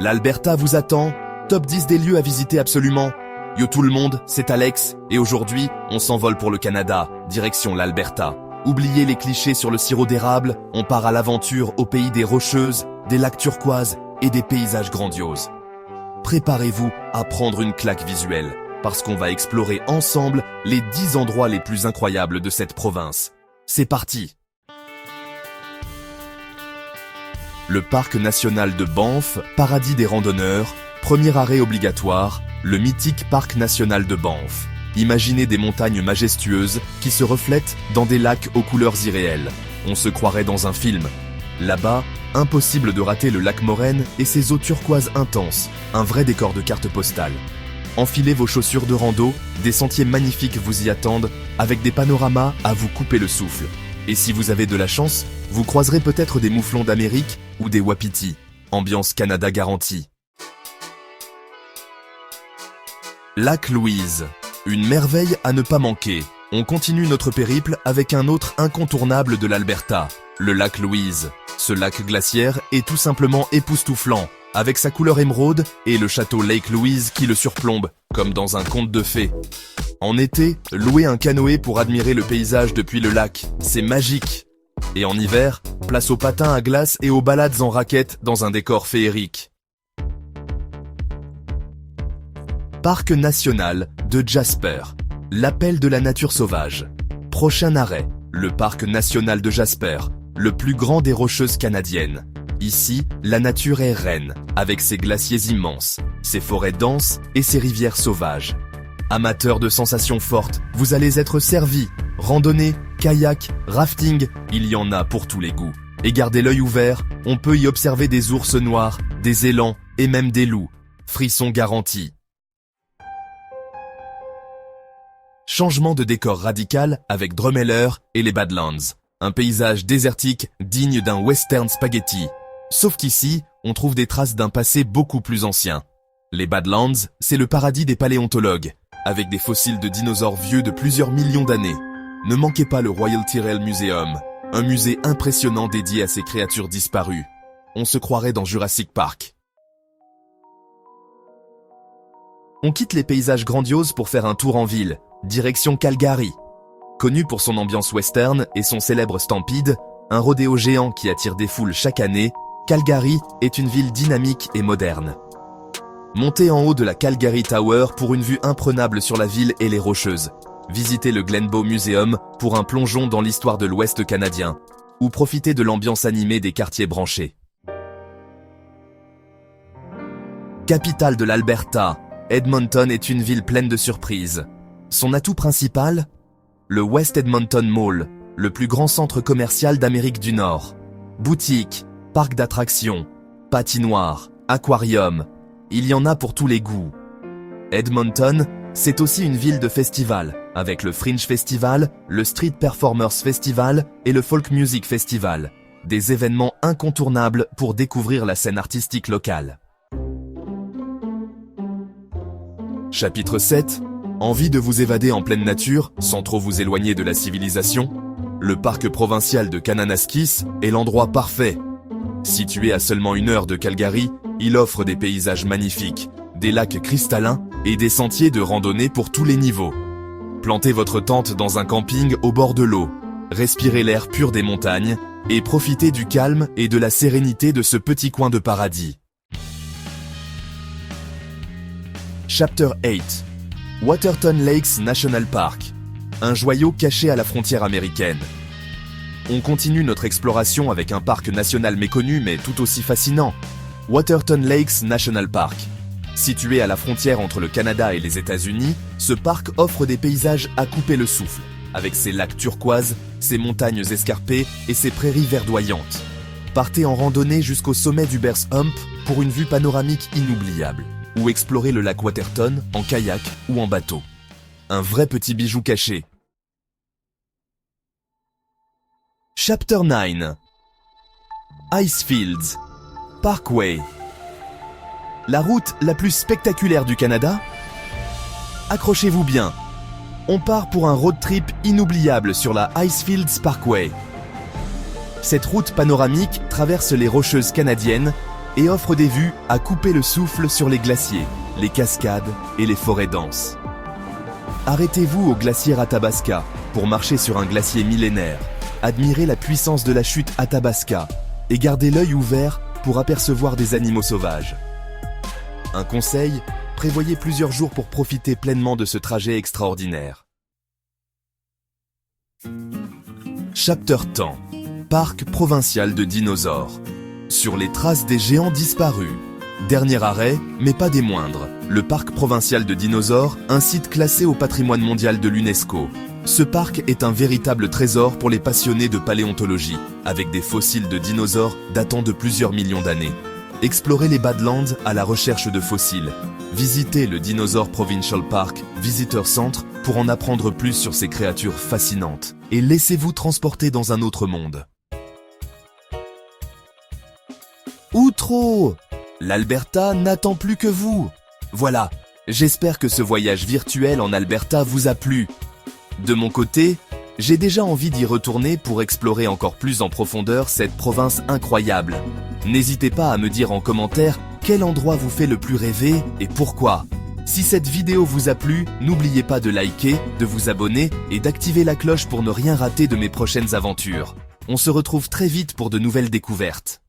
L'Alberta vous attend, top 10 des lieux à visiter absolument. Yo tout le monde, c'est Alex, et aujourd'hui, on s'envole pour le Canada, direction l'Alberta. Oubliez les clichés sur le sirop d'érable, on part à l'aventure au pays des rocheuses, des lacs turquoises et des paysages grandioses. Préparez-vous à prendre une claque visuelle, parce qu'on va explorer ensemble les 10 endroits les plus incroyables de cette province. C'est parti! Le parc national de Banff, paradis des randonneurs, premier arrêt obligatoire, le mythique parc national de Banff. Imaginez des montagnes majestueuses qui se reflètent dans des lacs aux couleurs irréelles. On se croirait dans un film. Là-bas, impossible de rater le lac Moraine et ses eaux turquoises intenses, un vrai décor de carte postale. Enfilez vos chaussures de rando, des sentiers magnifiques vous y attendent, avec des panoramas à vous couper le souffle. Et si vous avez de la chance, vous croiserez peut-être des mouflons d'Amérique ou des wapitis. Ambiance Canada garantie. Lac Louise, une merveille à ne pas manquer. On continue notre périple avec un autre incontournable de l'Alberta, le lac Louise. Ce lac glaciaire est tout simplement époustouflant, avec sa couleur émeraude et le château Lake Louise qui le surplombe, comme dans un conte de fées. En été, louez un canoë pour admirer le paysage depuis le lac, c'est magique. Et en hiver, place aux patins à glace et aux balades en raquettes dans un décor féerique. Parc national de Jasper, l'appel de la nature sauvage. Prochain arrêt, le parc national de Jasper, le plus grand des rocheuses canadiennes. Ici, la nature est reine, avec ses glaciers immenses, ses forêts denses et ses rivières sauvages. Amateurs de sensations fortes, vous allez être servis. Randonnée, kayak, rafting, il y en a pour tous les goûts. Et gardez l'œil ouvert, on peut y observer des ours noirs, des élans et même des loups. Frisson garanti. Changement de décor radical avec Drumheller et les Badlands. Un paysage désertique digne d'un western spaghetti. Sauf qu'ici, on trouve des traces d'un passé beaucoup plus ancien. Les Badlands, c'est le paradis des paléontologues, avec des fossiles de dinosaures vieux de plusieurs millions d'années. Ne manquez pas le Royal Tyrrell Museum, un musée impressionnant dédié à ces créatures disparues. On se croirait dans Jurassic Park. On quitte les paysages grandioses pour faire un tour en ville, direction Calgary. Connu pour son ambiance western et son célèbre Stampede, un rodéo géant qui attire des foules chaque année, Calgary est une ville dynamique et moderne. Montez en haut de la Calgary Tower pour une vue imprenable sur la ville et les Rocheuses. Visitez le Glenbow Museum pour un plongeon dans l'histoire de l'Ouest canadien, ou profitez de l'ambiance animée des quartiers branchés. Capitale de l'Alberta, Edmonton est une ville pleine de surprises. Son atout principal ? Le West Edmonton Mall, le plus grand centre commercial d'Amérique du Nord. Boutiques, parcs d'attractions, patinoires, aquariums, il y en a pour tous les goûts. Edmonton, c'est aussi une ville de festivals, avec le Fringe Festival, le Street Performers Festival et le Folk Music Festival. Des événements incontournables pour découvrir la scène artistique locale. Chapitre 7. Envie de vous évader en pleine nature, sans trop vous éloigner de la civilisation ? Le parc provincial de Kananaskis est l'endroit parfait. Situé à seulement 1 heure de Calgary, il offre des paysages magnifiques, des lacs cristallins et des sentiers de randonnée pour tous les niveaux. Plantez votre tente dans un camping au bord de l'eau, respirez l'air pur des montagnes et profitez du calme et de la sérénité de ce petit coin de paradis. Chapter 8. Waterton Lakes National Park, un joyau caché à la frontière américaine. On continue notre exploration avec un parc national méconnu mais tout aussi fascinant, Waterton Lakes National Park. Situé à la frontière entre le Canada et les États-Unis, ce parc offre des paysages à couper le souffle, avec ses lacs turquoises, ses montagnes escarpées et ses prairies verdoyantes. Partez en randonnée jusqu'au sommet du Bears Hump pour une vue panoramique inoubliable, ou explorez le lac Waterton en kayak ou en bateau. Un vrai petit bijou caché. Chapter 9. Icefields Parkway. La route la plus spectaculaire du Canada ? Accrochez-vous bien. On part pour un road trip inoubliable sur la Icefields Parkway. Cette route panoramique traverse les Rocheuses canadiennes et offre des vues à couper le souffle sur les glaciers, les cascades et les forêts denses. Arrêtez-vous au glacier Athabasca pour marcher sur un glacier millénaire, admirer la puissance de la chute Athabasca et garder l'œil ouvert pour apercevoir des animaux sauvages. Un conseil, prévoyez plusieurs jours pour profiter pleinement de ce trajet extraordinaire. Chapter Temps, Parc provincial de dinosaures. Sur les traces des géants disparus. Dernier arrêt, mais pas des moindres, le parc provincial de dinosaures, un site classé au patrimoine mondial de l'UNESCO. Ce parc est un véritable trésor pour les passionnés de paléontologie, avec des fossiles de dinosaures datant de plusieurs millions d'années. Explorez les Badlands à la recherche de fossiles. Visitez le Dinosaur Provincial Park Visitor Center pour en apprendre plus sur ces créatures fascinantes. Et laissez-vous transporter dans un autre monde. Outro! L'Alberta n'attend plus que vous. Voilà, j'espère que ce voyage virtuel en Alberta vous a plu. De mon côté, j'ai déjà envie d'y retourner pour explorer encore plus en profondeur cette province incroyable. N'hésitez pas à me dire en commentaire quel endroit vous fait le plus rêver et pourquoi. Si cette vidéo vous a plu, n'oubliez pas de liker, de vous abonner et d'activer la cloche pour ne rien rater de mes prochaines aventures. On se retrouve très vite pour de nouvelles découvertes.